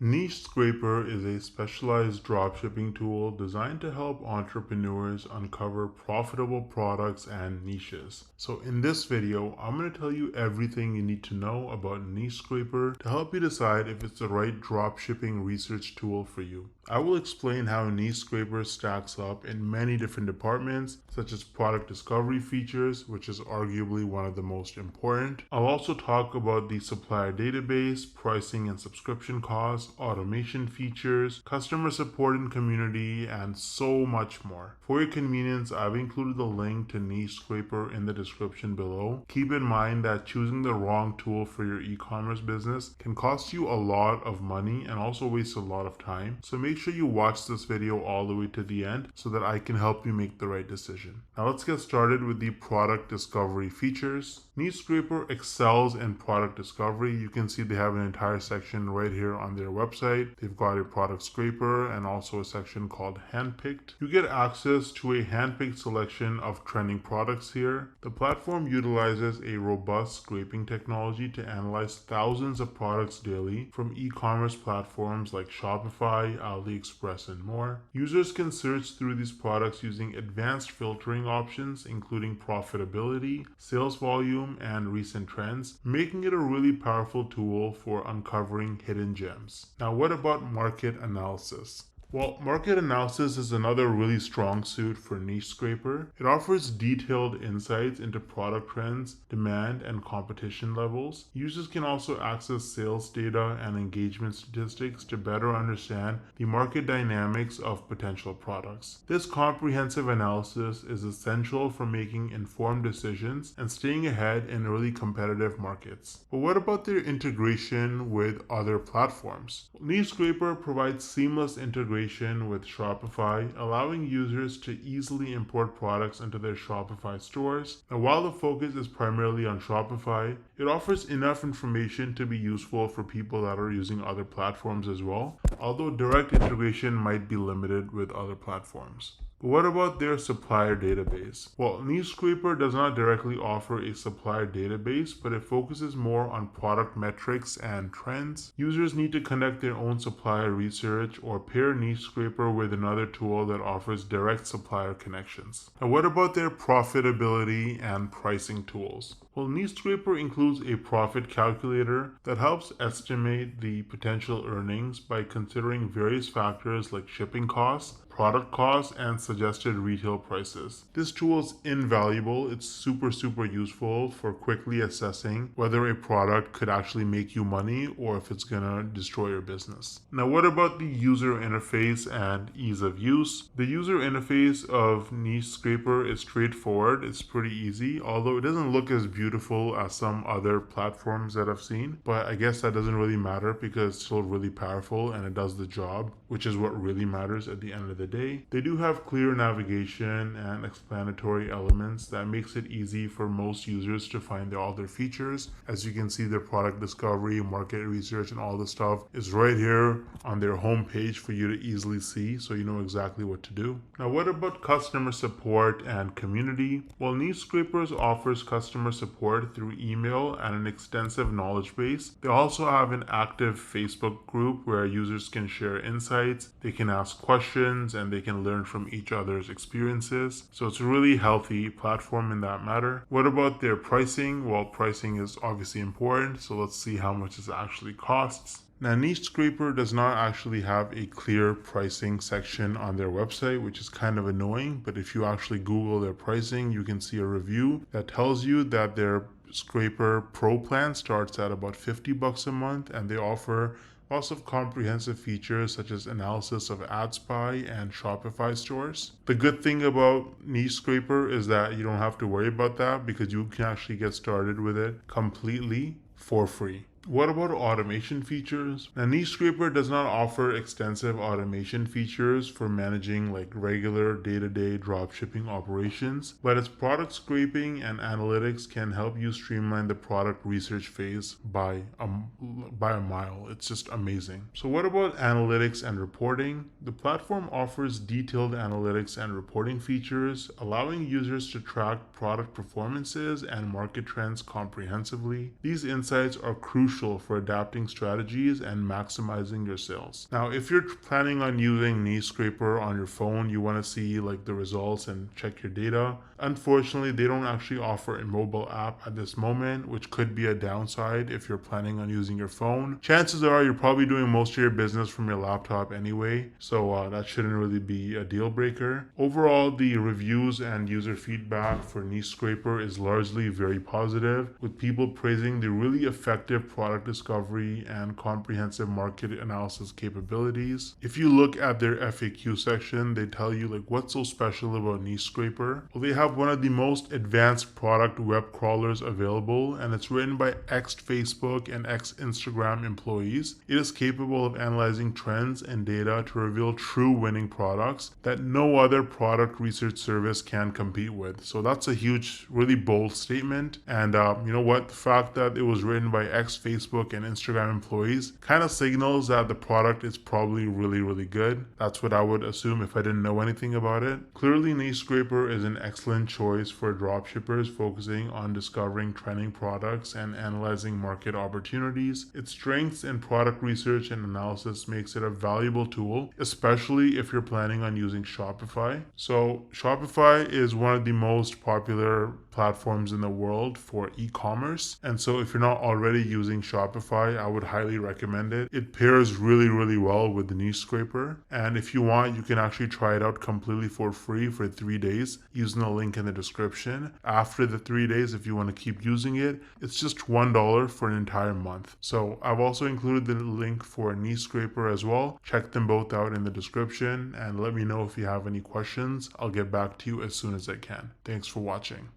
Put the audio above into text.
Niche Scraper is a specialized dropshipping tool designed to help entrepreneurs uncover profitable products and niches. So in this video, I'm going to tell you everything you need to know about Niche Scraper to help you decide if it's the right dropshipping research tool for you. I will explain how Niche Scraper stacks up in many different departments, such as product discovery features, which is arguably one of the most important. I'll also talk about the supplier database, pricing and subscription costs, automation features, customer support and community, and so much more. For your convenience, I've included the link to Niche Scraper in the description below. Keep in mind that choosing the wrong tool for your e-commerce business can cost you a lot of money and also waste a lot of time. So make sure you watch this video all the way to the end so that I can help you make the right decision. Now let's get started with the product discovery features. Niche Scraper excels in product discovery. You can see they have an entire section right here on their website. They've got a product scraper and also a section called handpicked. You get access to a handpicked selection of trending products here. The platform utilizes a robust scraping technology to analyze thousands of products daily from e-commerce platforms like Shopify, AliExpress, and more. Users can search through these products using advanced filtering options, including profitability, sales volume, and recent trends, making it a really powerful tool for uncovering hidden gems. Now, what about market analysis? Well, market analysis is another really strong suit for Niche Scraper. It offers detailed insights into product trends, demand, and competition levels. Users can also access sales data and engagement statistics to better understand the market dynamics of potential products. This comprehensive analysis is essential for making informed decisions and staying ahead in really competitive markets. But what about their integration with other platforms? Niche Scraper provides seamless integration with Shopify, allowing users to easily import products into their Shopify stores. And while the focus is primarily on Shopify, it offers enough information to be useful for people that are using other platforms as well, although direct integration might be limited with other platforms. But what about their supplier database? Well, Niche Scraper does not directly offer a supplier database, but it focuses more on product metrics and trends. Users need to conduct their own supplier research or pair Niche Scraper with another tool that offers direct supplier connections. And what about their profitability and pricing tools? Well, Niche Scraper includes a profit calculator that helps estimate the potential earnings by considering various factors like shipping costs, product costs, and suggested retail prices. This tool is invaluable. It's super useful for quickly assessing whether a product could actually make you money or if it's gonna destroy your business. Now, what about the user interface and ease of use? The user interface of Niche Scraper is straightforward. It's pretty easy, although it doesn't look as beautiful as some other platforms that I've seen, but I guess that doesn't really matter because it's still really powerful and it does the job, which is what really matters at the end of the day. They do have clear navigation and explanatory elements that makes it easy for most users to find all their features. As you can see, their product discovery, market research, and all the stuff is right here on their homepage for you to easily see, so you know exactly what to do. Now, what about customer support and community? Well, Niche Scrapers offers customer support through email and an extensive knowledge base. They also have an active Facebook group where users can share insights, they can ask questions, and they can learn from each other's experiences. So it's a really healthy platform in that matter. What about their pricing? Well, pricing is obviously important, so let's see how much it actually costs. Now, Niche Scraper does not actually have a clear pricing section on their website, which is kind of annoying, but if you actually Google their pricing, you can see a review that tells you that their Scraper Pro plan starts at about $50 a month, and they offer lots of comprehensive features such as analysis of ad spy and Shopify stores. The good thing about Niche Scraper is that you don't have to worry about that because you can actually get started with it completely for free. What about automation features? Now, Niche Scraper does not offer extensive automation features for managing like regular day-to-day dropshipping operations, but its product scraping and analytics can help you streamline the product research phase by a mile. It's just amazing. So what about analytics and reporting? The platform offers detailed analytics and reporting features, allowing users to track product performances and market trends comprehensively. These insights are crucial crucial for adapting strategies and maximizing your sales. Now, if you're planning on using Knee Scraper on your phone, you want to see like the results and check your data. Unfortunately, they don't actually offer a mobile app at this moment, which could be a downside if you're planning on using your phone. Chances are you're probably doing most of your business from your laptop anyway, so that shouldn't really be a deal breaker. Overall, the reviews and user feedback for Knee Scraper is largely very positive, with people praising the really effective product discovery and comprehensive market analysis capabilities. If you look at their FAQ section, they tell you like what's so special about Knee Scraper. Well, they have one of the most advanced product web crawlers available, and it's written by ex-Facebook and ex-Instagram employees. It is capable of analyzing trends and data to reveal true winning products that no other product research service can compete with. So that's a huge, really bold statement. And you know what? The fact that it was written by ex-Facebook and Instagram employees kind of signals that the product is probably really, really good. That's what I would assume if I didn't know anything about it. Clearly, Knee Scraper is an excellent choice for dropshippers focusing on discovering trending products and analyzing market opportunities. Its strengths in product research and analysis makes it a valuable tool, especially if you're planning on using Shopify. So Shopify is one of the most popular platforms in the world for e-commerce, and so if you're not already using Shopify, I would highly recommend it. It pairs really, really well with the Knee Scraper, and if you want, you can actually try it out completely for free for 3 days using the link in the description. After the 3 days, if you want to keep using it, it's just $1 for an entire month. So I've also included the link for Knee Scraper as well. Check them both out in the description and let me know if you have any questions. I'll get back to you as soon as I can. Thanks for watching.